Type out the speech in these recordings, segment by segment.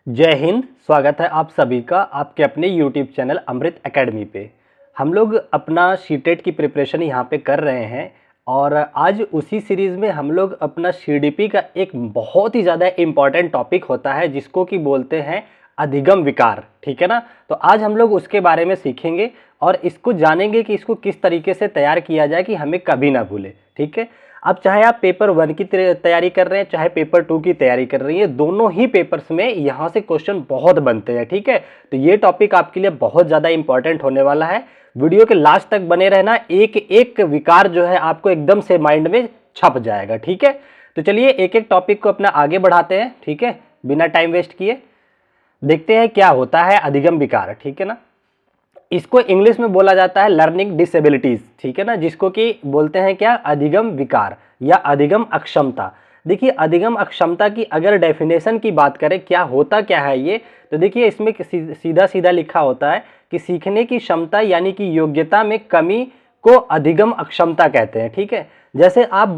जय हिंद। स्वागत है आप सभी का आपके अपने YouTube चैनल अमृत एकेडमी पे। हम लोग अपना सीटेट की प्रिपरेशन यहाँ पे कर रहे हैं और आज उसी सीरीज़ में हम लोग अपना सीडीपी का एक बहुत ही ज़्यादा इम्पॉर्टेंट टॉपिक होता है जिसको कि बोलते हैं अधिगम विकार। ठीक है ना। तो आज हम लोग उसके बारे में सीखेंगे और इसको जानेंगे कि इसको किस तरीके से तैयार किया जाए कि हमें कभी ना भूले। ठीक है। अब चाहे आप पेपर 1 की तैयारी कर रहे हैं चाहे पेपर 2 की तैयारी कर रही है, दोनों ही पेपर्स में यहाँ से क्वेश्चन बहुत बनते हैं। ठीक है। तो ये टॉपिक आपके लिए बहुत ज़्यादा इंपॉर्टेंट होने वाला है। वीडियो के लास्ट तक बने रहना, एक एक विकार जो है आपको एकदम से माइंड में छप जाएगा। ठीक है। तो चलिए एक एक टॉपिक को अपना आगे बढ़ाते हैं। ठीक है, बिना टाइम वेस्ट किए देखते हैं क्या होता है अधिगम विकार। ठीक है ना। इसको इंग्लिश में बोला जाता है लर्निंग डिसेबिलिटीज। ठीक है ना, जिसको कि बोलते हैं क्या, अधिगम विकार या अधिगम अक्षमता। देखिए अधिगम अक्षमता की अगर डेफिनेशन की बात करें क्या होता क्या है ये, तो देखिए इसमें सीधा सीधा लिखा होता है कि सीखने की क्षमता यानी कि योग्यता में कमी को अधिगम अक्षमता कहते हैं। ठीक है। जैसे आप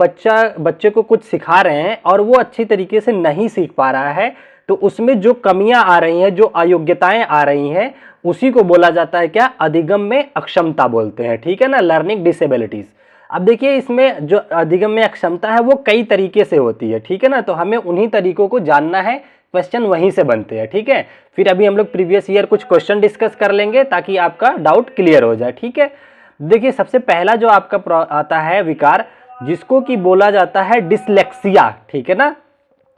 बच्चे को कुछ सिखा रहे हैं और वो अच्छी तरीके से नहीं सीख पा रहा है, तो उसमें जो कमियां आ रही हैं, जो अयोग्यताएं आ रही हैं, उसी को बोला जाता है क्या, अधिगम में अक्षमता बोलते हैं। ठीक है ना, लर्निंग डिसेबिलिटीज। अब देखिए इसमें जो अधिगम में अक्षमता है वो कई तरीके से होती है। ठीक है ना, तो हमें उन्हीं तरीकों को जानना है, क्वेश्चन वहीं से बनते हैं। ठीक है। फिर अभी हम लोग प्रीवियस ईयर कुछ क्वेश्चन डिस्कस कर लेंगे ताकि आपका डाउट क्लियर हो जाए। ठीक है। देखिए सबसे पहला जो आपका आता है विकार, जिसको कि बोला जाता है डिसलेक्सिया। ठीक है ना,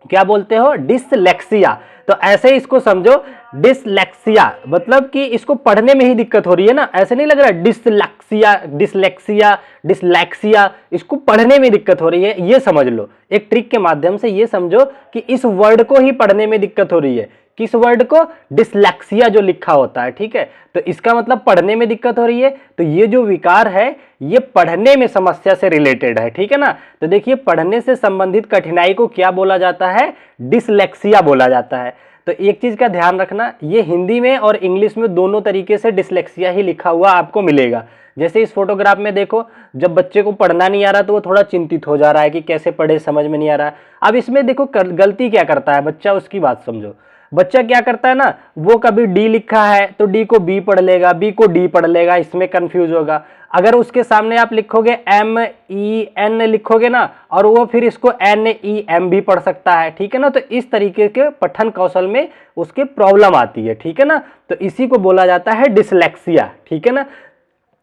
क्या बोलते हो, डिसलेक्सिया। तो ऐसे ही इसको समझो, डिसलेक्सिया मतलब कि इसको पढ़ने में ही दिक्कत हो रही है ना, ऐसे नहीं लग रहा डिसलेक्सिया डिसलेक्सिया डिसलेक्सिया, इसको पढ़ने में दिक्कत हो रही है, ये समझ लो। एक ट्रिक के माध्यम से ये समझो कि इस वर्ड को ही पढ़ने में दिक्कत हो रही है। किस वर्ड को, डिसलेक्सिया जो लिखा होता है। ठीक है। तो इसका मतलब पढ़ने में दिक्कत हो रही है, तो ये जो विकार है ये पढ़ने में समस्या से रिलेटेड है। ठीक है ना। तो देखिए पढ़ने से संबंधित कठिनाई को क्या बोला जाता है, डिसलेक्सिया बोला जाता है। तो एक चीज का ध्यान रखना, ये हिंदी में और इंग्लिश में दोनों तरीके से डिसलेक्सिया ही लिखा हुआ आपको मिलेगा। जैसे इस फोटोग्राफ में देखो, जब बच्चे को पढ़ना नहीं आ रहा तो वो थोड़ा चिंतित हो जा रहा है कि कैसे पढ़े, समझ में नहीं आ रहा है। अब इसमें देखो गलती क्या करता है बच्चा, उसकी बात समझो। बच्चा क्या करता है ना, वो कभी डी लिखा है तो डी को बी पढ़ लेगा, बी को डी पढ़ लेगा, इसमें कंफ्यूज होगा। अगर उसके सामने आप लिखोगे एम ई एन लिखोगे ना, और वो फिर इसको एन ई एम भी पढ़ सकता है। ठीक है ना। तो इस तरीके के पठन कौशल में उसके प्रॉब्लम आती है। ठीक है ना। तो इसी को बोला जाता है डिसलेक्सिया। ठीक है ना।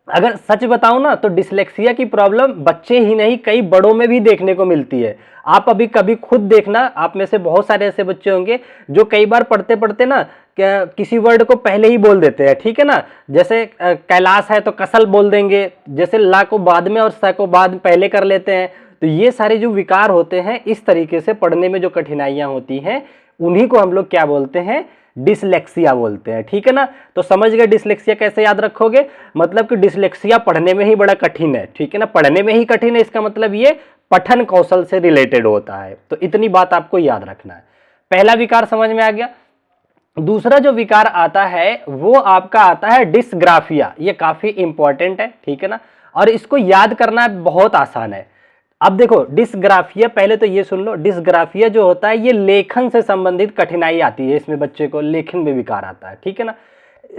अगर सच बताऊं ना तो डिसलेक्सिया की प्रॉब्लम बच्चे ही नहीं कई बड़ों में भी देखने को मिलती है। आप अभी कभी खुद देखना, आप में से बहुत सारे ऐसे बच्चे होंगे जो कई बार पढ़ते पढ़ते ना किसी वर्ड को पहले ही बोल देते हैं। ठीक है ना। जैसे कैलाश है तो कसल बोल देंगे, जैसे ला को बाद में और स को बाद पहले कर लेते हैं। तो ये सारे जो विकार होते हैं, इस तरीके से पढ़ने में जो कठिनाइयां होती हैं, उन्हीं को हम लोग क्या बोलते हैं, डिसलेक्सिया बोलते हैं। ठीक है ना। तो समझ गए डिसलेक्सिया कैसे याद रखोगे, मतलब कि डिसलेक्सिया पढ़ने में ही बड़ा कठिन है। ठीक है ना, पढ़ने में ही कठिन है, इसका मतलब ये पठन कौशल से रिलेटेड होता है। तो इतनी बात आपको याद रखना है। पहला विकार समझ में आ गया। दूसरा जो विकार आता है वो आपका आता है डिसग्राफिया। ये काफी इंपॉर्टेंट है। ठीक है ना, और इसको याद करना बहुत आसान है। अब देखो डिसग्राफिया, पहले तो ये सुन लो, डिसग्राफिया जो होता है ये लेखन से संबंधित कठिनाई आती है, इसमें बच्चे को लेखन में विकार आता है। ठीक है ना।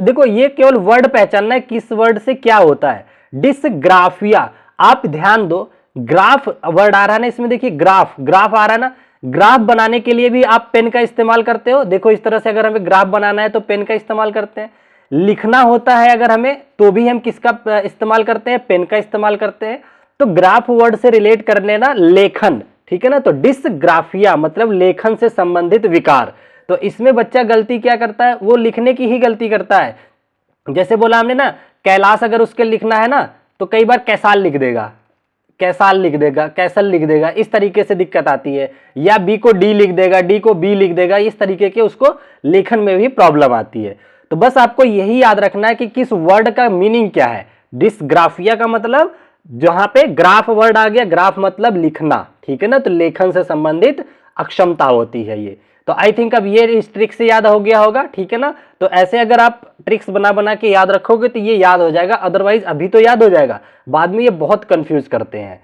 देखो ये केवल वर्ड पहचानना है, किस वर्ड से क्या होता है, डिसग्राफिया। आप ध्यान दो, ग्राफ वर्ड आ रहा है ना इसमें, देखिए ग्राफ ग्राफ आ रहा है ना। ग्राफ बनाने के लिए भी आप पेन का इस्तेमाल करते हो। देखो इस तरह से अगर हमें ग्राफ बनाना है तो पेन का इस्तेमाल करते हैं। लिखना होता है अगर हमें, तो भी हम किसका इस्तेमाल करते हैं, पेन का इस्तेमाल करते हैं। तो ग्राफ वर्ड से रिलेट कर लेना लेखन। ठीक है ना। तो डिसग्राफिया मतलब लेखन से संबंधित विकार। तो इसमें बच्चा गलती क्या करता है, वो लिखने की ही गलती करता है। जैसे बोला हमने ना, कैलाश अगर उसके लिखना है ना तो कई बार कैसाल लिख देगा, कैसाल लिख देगा, कैसल लिख देगा, इस तरीके से दिक्कत आती है। या बी को डी लिख देगा, डी को बी लिख देगा, इस तरीके के उसको लेखन में भी प्रॉब्लम आती है। तो बस आपको यही याद रखना है कि किस वर्ड का मीनिंग क्या है। डिसग्राफिया का मतलब जहां पे ग्राफ वर्ड आ गया, ग्राफ मतलब लिखना। ठीक है ना। तो लेखन से संबंधित अक्षमता होती है ये। तो आई थिंक अब ये इस ट्रिक से याद हो गया होगा। ठीक है ना। तो ऐसे अगर आप ट्रिक्स बना बना के याद रखोगे तो ये याद हो जाएगा, अदरवाइज अभी तो याद हो जाएगा, बाद में ये बहुत कंफ्यूज करते हैं।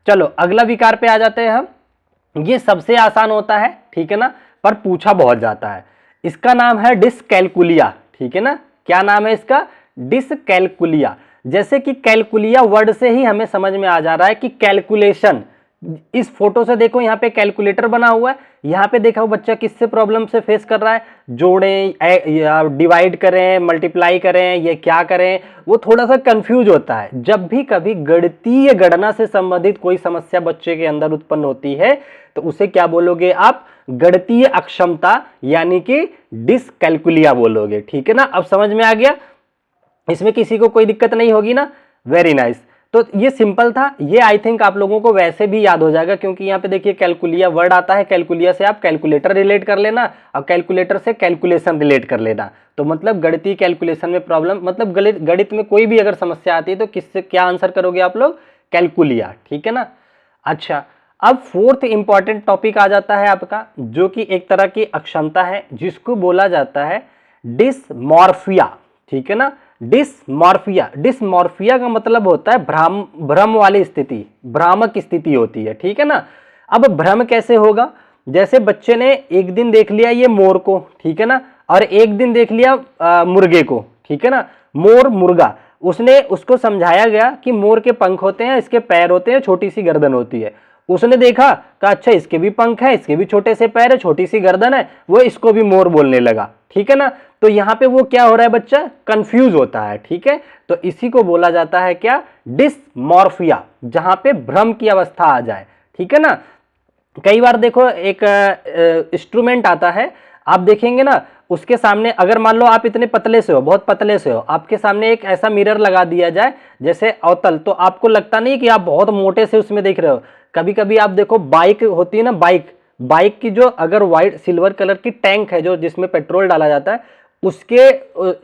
चलो अगला विकार पे आ जाते हैं हम। ये सबसे आसान होता है। ठीक है ना, पर पूछा बहुत जाता है। इसका नाम है डिसकैलकुलिया, ठीक है ना। क्या नाम है इसका? डिसकैलकुलिया। जैसे कि कैलकुलिया वर्ड से ही हमें समझ में आ जा रहा है कि कैलकुलेशन। इस फोटो से देखो यहाँ पे कैलकुलेटर बना हुआ है, यहाँ पे देखा वो बच्चा किससे प्रॉब्लम से फेस कर रहा है, जोड़ें, डिवाइड करें, मल्टीप्लाई करें, ये क्या करें, वो थोड़ा सा कंफ्यूज होता है। जब भी कभी गणितीय गणना से संबंधित कोई समस्या बच्चे के अंदर उत्पन्न होती है तो उसे क्या बोलोगे आप? गणितीय अक्षमता यानी कि डिसकैलकुलिया बोलोगे, ठीक है ना। अब समझ में आ गया, इसमें किसी को कोई दिक्कत नहीं होगी ना। Very nice. तो ये सिंपल था, ये आई थिंक आप लोगों को वैसे भी याद हो जाएगा, क्योंकि यहाँ पे देखिए कैलकुलिया वर्ड आता है, कैलकुलिया से आप कैलकुलेटर रिलेट कर लेना और कैलकुलेटर से कैलकुलेशन रिलेट कर लेना। तो मतलब गणितीय कैलकुलेशन में प्रॉब्लम, मतलब गणित में कोई भी अगर समस्या आती है तो किससे क्या आंसर करोगे आप लोग? कैलकुलिया, ठीक है ना। अच्छा, अब फोर्थ इंपॉर्टेंट टॉपिक आ जाता है आपका, जो कि एक तरह की अक्षमता है जिसको बोला जाता है डिसमॉर्फिया, ठीक है ना। डिसमॉर्फिया, डिसमॉर्फिया का मतलब होता है भ्रम वाली स्थिति, भ्रामक स्थिति होती है, ठीक है ना। अब भ्रम कैसे होगा? जैसे बच्चे ने एक दिन देख लिया ये मोर को, ठीक है ना, और एक दिन देख लिया मुर्गे को, ठीक है ना, मोर मुर्गा। उसने उसको समझाया गया कि मोर के पंख होते हैं, इसके पैर होते हैं, छोटी सी गर्दन होती है। उसने देखा, कहा अच्छा इसके भी पंख हैं, इसके भी छोटे से पैर है, छोटी सी गर्दन है, वो इसको भी मोर बोलने लगा, ठीक है ना। तो यहाँ पे वो क्या हो रहा है? बच्चा कंफ्यूज होता है, ठीक है। तो इसी को बोला जाता है क्या? डिसमॉर्फिया, जहां पे भ्रम की अवस्था आ जाए, ठीक है ना। कई बार देखो एक इंस्ट्रूमेंट आता है, आप देखेंगे ना, उसके सामने अगर मान लो आप इतने पतले से हो, बहुत पतले से हो, आपके सामने एक ऐसा मिरर लगा दिया जाए जैसे अवतल, तो आपको लगता नहीं कि आप बहुत मोटे से उसमें देख रहे हो। कभी कभी आप देखो बाइक होती है ना, बाइक की जो अगर व्हाइट सिल्वर कलर की टैंक है जो जिसमें पेट्रोल डाला जाता है, उसके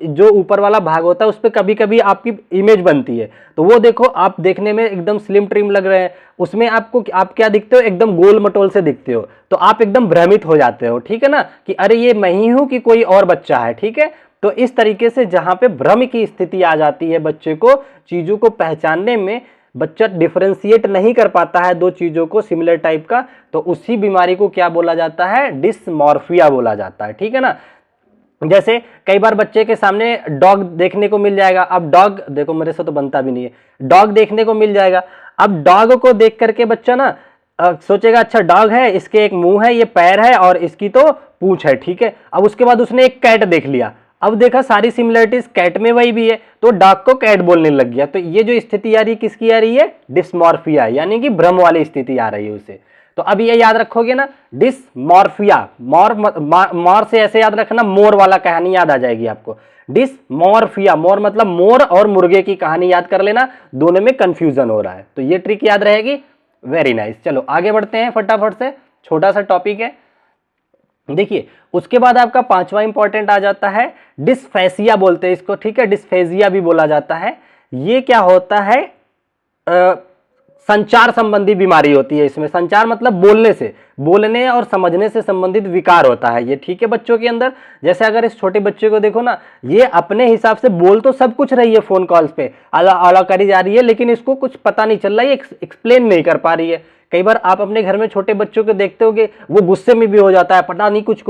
जो ऊपर वाला भाग होता है उस पर कभी कभी आपकी इमेज बनती है, तो वो देखो आप देखने में एकदम स्लिम ट्रिम लग रहे हैं, उसमें आपको आप क्या दिखते हो? एकदम गोल मटोल से दिखते हो, तो आप एकदम भ्रमित हो जाते हो, ठीक है ना, कि अरे ये मैं ही हूं कि कोई और बच्चा है, ठीक है। तो इस तरीके से जहां पे भ्रम की स्थिति आ जाती है, बच्चे को चीजों को पहचानने में बच्चा डिफरेंशिएट नहीं कर पाता है दो चीजों को सिमिलर टाइप का, तो उसी बीमारी को क्या बोला जाता है? डिसमॉर्फिया बोला जाता है, ठीक है ना। जैसे कई बार बच्चे के सामने डॉग देखने को मिल जाएगा, अब डॉग देखो मेरे से तो बनता भी नहीं है, डॉग देखने को मिल जाएगा। अब डॉग को देख करके बच्चा ना सोचेगा अच्छा डॉग है, इसके एक मुंह है, ये पैर है और इसकी तो पूंछ है, ठीक है। अब उसके बाद उसने एक कैट देख लिया, अब देखा सारी सिमिलरिटीज कैट में वही भी है, तो डॉग को कैट बोलने लग गया। तो ये जो स्थिति आ रही है किसकी आ रही है? डिसमॉर्फिया, यानी कि भ्रम वाली स्थिति आ रही है उसे। तो अब ये याद रखोगे ना, डिसमॉर्फिया, मॉर से ऐसे याद रखना, मोर वाला कहानी याद आ जाएगी आपको। डिसमॉर्फिया, मोर मतलब मोर और मुर्गे की कहानी याद कर लेना, दोनों में कंफ्यूजन हो रहा है, तो ये ट्रिक याद रहेगी। Very nice. चलो आगे बढ़ते हैं फटाफट से, छोटा सा टॉपिक है। देखिए उसके बाद आपका पांचवा इंपॉर्टेंट आ जाता है डिस्फेसिया बोलते हैं इसको, ठीक है, डिस्फेजिया भी बोला जाता है। ये क्या होता है? संचार संबंधी बीमारी होती है। इसमें संचार मतलब बोलने और समझने से संबंधित विकार होता है ये, ठीक है, बच्चों के अंदर। जैसे अगर इस छोटे बच्चे को देखो ना, ये अपने हिसाब से बोल तो सब कुछ रही है, फोन कॉल्स पे आला आला करी जा रही है, लेकिन इसको कुछ पता नहीं चल रहा है, ये एक्सप्लेन नहीं कर पा रही है। कई बार आप अपने घर में छोटे बच्चों को देखते होगे, वो गुस्से में भी हो जाता है, पता नहीं कुछ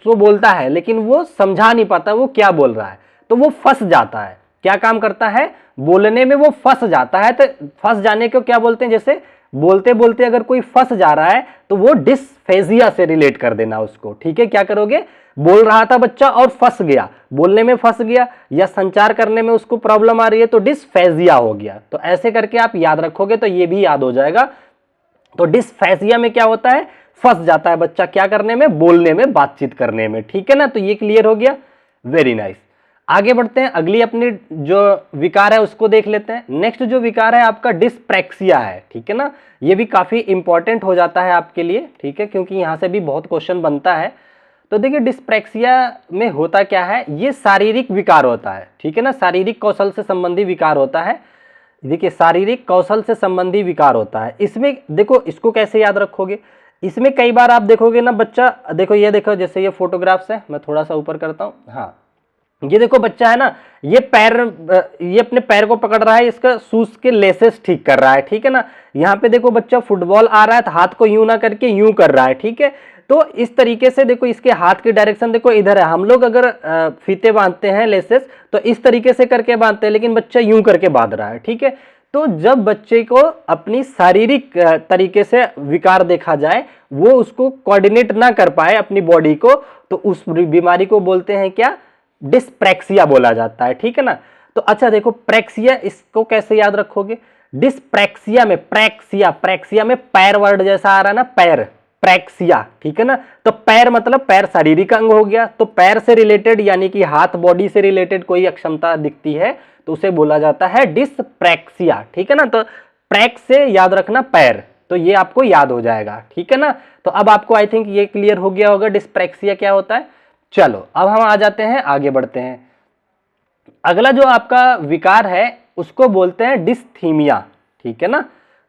तो बोलता है लेकिन वो समझा नहीं पाता वो क्या बोल रहा है, तो वो फंस जाता है। क्या काम करता है? बोलने में वो फंस जाता है। तो फंस जाने को क्या बोलते हैं? जैसे बोलते बोलते अगर कोई फंस जा रहा है तो वो डिस्फेजिया से रिलेट कर देना उसको, ठीक है। क्या करोगे? बोल रहा था बच्चा और फंस गया, बोलने में फंस गया या संचार करने में उसको प्रॉब्लम आ रही है तो डिस्फेजिया हो गया। तो ऐसे करके आप याद रखोगे तो ये भी याद हो जाएगा। तो डिस्फेजिया में क्या होता है? फंस जाता है बच्चा, क्या करने में? बोलने में, बातचीत करने में, ठीक है ना। तो ये क्लियर हो गया। Very nice. आगे बढ़ते हैं, अगली अपनी जो विकार है उसको देख लेते हैं। नेक्स्ट जो विकार है आपका डिस्प्रैक्सिया है, ठीक है ना। ये भी काफी इंपॉर्टेंट हो जाता है आपके लिए, ठीक है, क्योंकि यहां से भी बहुत क्वेश्चन बनता है। तो देखिए डिस्प्रैक्सिया में होता क्या है? ये शारीरिक विकार होता है, ठीक है ना, शारीरिक कौशल से संबंधी विकार होता है। देखिए शारीरिक कौशल से संबंधी विकार होता है। इसमें देखो इसको कैसे याद रखोगे? इसमें कई बार आप देखोगे ना बच्चा, देखो ये देखो, जैसे ये फोटोग्राफ्स है, मैं थोड़ा सा ऊपर करता हूं, हाँ, ये देखो बच्चा है ना, ये अपने पैर को पकड़ रहा है, इसका शूज के लेसेस ठीक कर रहा है, ठीक है ना। यहाँ पे देखो बच्चा फुटबॉल आ रहा है तो हाथ को यूं ना करके यूं कर रहा है, ठीक है। तो इस तरीके से देखो, इसके हाथ की डायरेक्शन देखो इधर है। हम लोग अगर फीते बांधते हैं लेसेस तो इस तरीके से करके बांधते हैं, लेकिन बच्चा यूं करके बांध रहा है, ठीक है। तो जब बच्चे को अपनी शारीरिक तरीके से विकार देखा जाए, वो उसको कोऑर्डिनेट ना कर पाए अपनी बॉडी को, तो उस बीमारी को बोलते हैं क्या, डिस्प्रैक्सिया बोला जाता है, ठीक है ना। तो अच्छा देखो, प्रैक्सिया इसको कैसे याद रखोगे, डिस्प्रैक्सिया में प्रैक्सिया, प्रैक्सिया में पैर वर्ड जैसा आ रहा है ना, पैर, प्रैक्सिया, ठीक है ना। तो पैर मतलब पैर शारीरिक अंग हो गया, तो पैर से रिलेटेड यानी कि हाथ बॉडी से रिलेटेड कोई अक्षमता दिखती है तो उसे बोला जाता है डिस्प्रैक्सिया, ठीक है ना। तो प्रैक से याद रखना पैर, तो ये आपको याद हो जाएगा, ठीक है ना। तो अब आपको आई थिंक ये क्लियर हो गया होगा डिस्प्रैक्सिया क्या होता है। चलो अब हम आ जाते हैं, आगे बढ़ते हैं। अगला जो आपका विकार है उसको बोलते हैं डिस्थीमिया, ठीक है ना।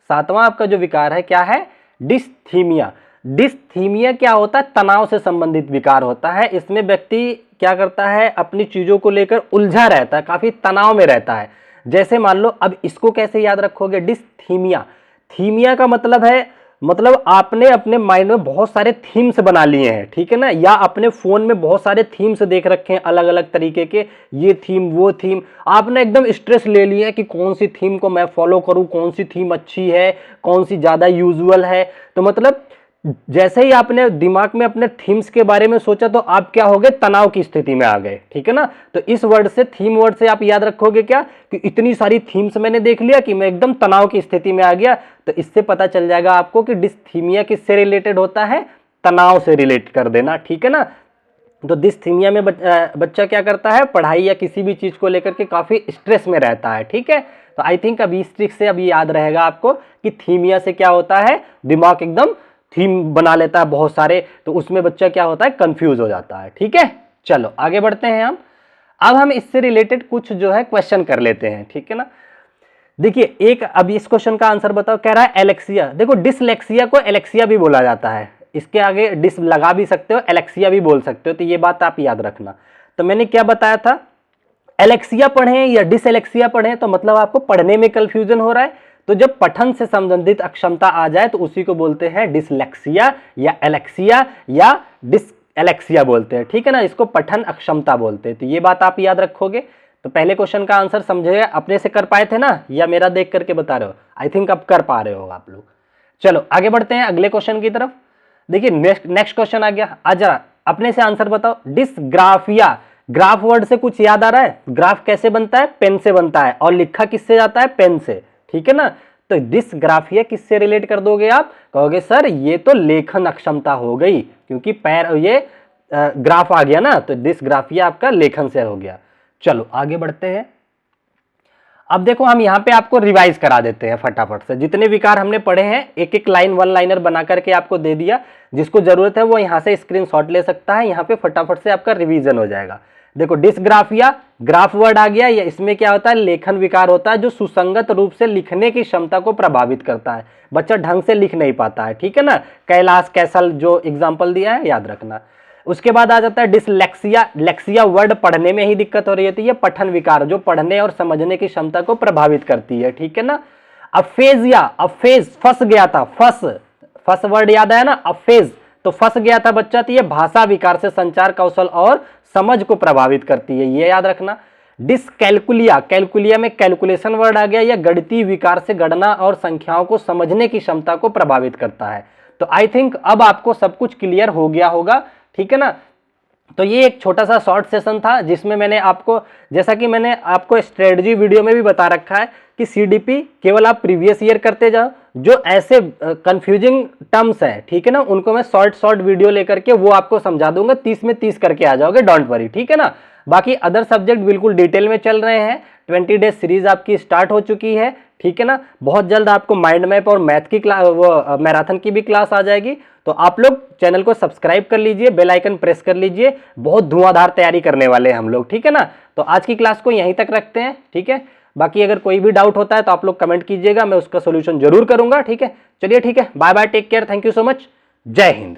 सातवां आपका जो विकार है क्या है, डिस्थीमिया। डिस्थीमिया क्या होता है, तनाव से संबंधित विकार होता है। इसमें व्यक्ति क्या करता है, अपनी चीजों को लेकर उलझा रहता है, काफी तनाव में रहता है। जैसे मान लो, अब इसको कैसे याद रखोगे, डिस्थीमिया। थीमिया का मतलब है, मतलब आपने अपने माइंड में बहुत सारे थीम्स बना लिए हैं, ठीक है ना, या अपने फोन में बहुत सारे थीम्स देख रखे हैं अलग अलग तरीके के, ये थीम वो थीम, आपने एकदम स्ट्रेस ले लिया है कि कौन सी थीम को मैं फॉलो करूं, कौन सी थीम अच्छी है, कौन सी ज्यादा यूजुअल है। तो मतलब जैसे ही आपने दिमाग में अपने थीम्स के बारे में सोचा तो आप क्या हो गए, तनाव की स्थिति में आ गए, ठीक है ना। तो इस वर्ड से, थीम वर्ड से आप याद रखोगे क्या, कि इतनी सारी थीम्स मैंने देख लिया कि मैं एकदम तनाव की स्थिति में आ गया। तो इससे पता चल जाएगा आपको कि डिस्थीमिया किससे रिलेटेड होता है, तनाव से रिलेट कर देना, ठीक है ना। तो डिस्थीमिया में बच्चा क्या करता है, पढ़ाई या किसी भी चीज को लेकर के काफी स्ट्रेस में रहता है, ठीक है। तो आई थिंक अभी इस ट्रिक से अभी याद रहेगा आपको कि थीमिया से क्या होता है, दिमाग एकदम थीम बना लेता है बहुत सारे, तो उसमें बच्चा क्या होता है, कंफ्यूज हो जाता है, ठीक है। चलो आगे बढ़ते हैं हम। अब हम इससे रिलेटेड कुछ जो है क्वेश्चन कर लेते हैं, ठीक है ना। देखिए एक, अभी इस क्वेश्चन का आंसर बताओ, कह रहा है एलेक्सिया। देखो डिसलेक्सिया को एलेक्सिया भी बोला जाता है, इसके आगे डिस लगा भी सकते हो, एलेक्सिया भी बोल सकते हो, तो ये बात आप याद रखना। तो मैंने क्या बताया था, एलेक्सिया पढ़ें या डिसएलेक्सिया पढ़ें, तो मतलब आपको पढ़ने में कंफ्यूजन हो रहा है, तो जब पठन से संबंधित अक्षमता आ जाए तो उसी को बोलते हैं डिसलेक्सिया या एलेक्सिया या डिसएलेक्सिया बोलते हैं, ठीक है ना। इसको पठन अक्षमता बोलते हैं। तो ये बात आप याद रखोगे। तो पहले क्वेश्चन का आंसर समझे, अपने से कर पाए थे ना, या मेरा देख करके बता रहे हो, आई थिंक अब कर पा रहे हो आप लोग। चलो आगे बढ़ते हैं अगले क्वेश्चन की तरफ। देखिए नेक्स्ट क्वेश्चन आ गया, आज जरा अपने से आंसर बताओ, डिसग्राफिया। ग्राफ वर्ड से कुछ याद आ रहा है, ग्राफ कैसे बनता है, पेन से बनता है, और लिखा किससे जाता है, पेन से, ठीक है ना। तो डिसग्राफिया किससे रिलेट कर दोगे आप, कहोगे सर ये तो लेखन अक्षमता हो गई, क्योंकि पैर ये ग्राफ आ गया ना, तो डिसग्राफिया आपका लेखन से हो गया। चलो आगे बढ़ते हैं। अब देखो हम यहाँ पे आपको रिवाइज करा देते हैं फटाफट से, जितने विकार हमने पढ़े हैं एक एक लाइन वन लाइनर बना करके आपको दे दिया, जिसको जरूरत है वो यहाँ से स्क्रीनशॉट ले सकता है, यहाँ पे फटाफट से आपका रिवीजन हो जाएगा। देखो डिसग्राफिया, ग्राफ वर्ड आ गया, या इसमें क्या होता है, लेखन विकार होता है जो सुसंगत रूप से लिखने की क्षमता को प्रभावित करता है, बच्चा ढंग से लिख नहीं पाता है, ठीक है ना। कैलाश कैसल जो एग्जाम्पल दिया है याद रखना। उसके बाद आ जाता है डिसलेक्सिया। लेक्सिया वर्ड पढ़ने में ही दिक्कत हो रही होती है, पठन विकार जो पढ़ने और समझने की क्षमता को प्रभावित करती है, ठीक है ना। अफेजिया, अफेज फंस गया था, फंस वर्ड याद आया ना, अफेज तो फंस गया था बच्चा, तो ये भाषा विकार से संचार कौशल और समझ को प्रभावित करती है, ये याद रखना। डिसकैलकुलिया, कैलकुलिया में कैलकुलेशन वर्ड आ गया, या गणितीय विकार से गणना और संख्याओं को समझने की क्षमता को प्रभावित करता है। तो आई थिंक अब आपको सब कुछ क्लियर हो गया होगा, ठीक है ना। तो ये एक छोटा सा शॉर्ट सेशन था जिसमें मैंने आपको, जैसा कि मैंने आपको स्ट्रेटजी वीडियो में भी बता रखा है कि सीडीपी केवल आप प्रीवियस ईयर करते जाओ, जो ऐसे कंफ्यूजिंग टर्म्स हैं, ठीक है ना, उनको मैं शॉर्ट वीडियो लेकर के वो आपको समझा दूंगा, 30 में 30 करके आ जाओगे, डोंट वरी, ठीक है ना। बाकी अदर सब्जेक्ट बिल्कुल डिटेल में चल रहे हैं, 20 डेज सीरीज आपकी स्टार्ट हो चुकी है, ठीक है ना। बहुत जल्द आपको माइंड मैप और मैथ की क्लास, वो मैराथन की भी क्लास आ जाएगी। तो आप लोग चैनल को सब्सक्राइब कर लीजिए, बेल आइकन प्रेस कर लीजिए, बहुत धुआंधार तैयारी करने वाले हैं हम लोग, ठीक है ना। तो आज की क्लास को यहीं तक रखते हैं, ठीक है। बाकी अगर कोई भी डाउट होता है तो आप लोग कमेंट कीजिएगा, मैं उसका सोल्यूशन जरूर करूंगा, ठीक है। चलिए ठीक है, bye bye, take care, thank you so much, Jai Hind.